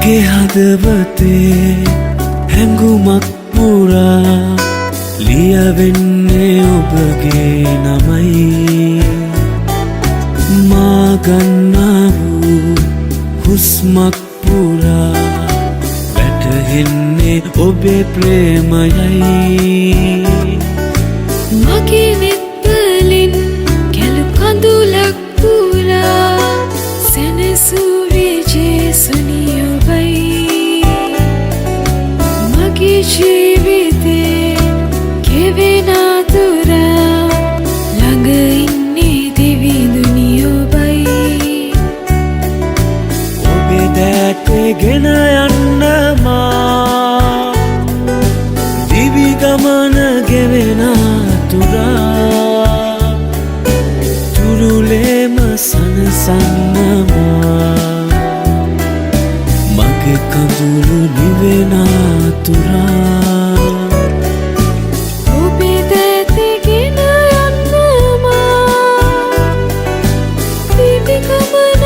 මගේ හදවතේ හැඟුමක් පුරා ලියවෙන්නේ ඔබගේ නමයි. මා ගන්නා වූ හුස්මක් පුරා වැටහෙන්නේ ඔබේ ප්‍රේමයයි. මගේ වෙත්වලින් කැලු කඳුලක් පුරා සැනසූ විජේසුනි ඔබයි. මගේ ජීවිතේ කෙවෙන අතුර ළඟ ඉන්නේ දෙවිඳුනි ඔබයි. ඔබේ දැකගෙන යන්න මා දිවි ගමන ගෙවෙන අතුරා තුරුලේම සනසන්න මා මගේ කඳුළු නිවෙන අතුරා. ඔබේ දැතගෙන යන්න මා දිවි ගමන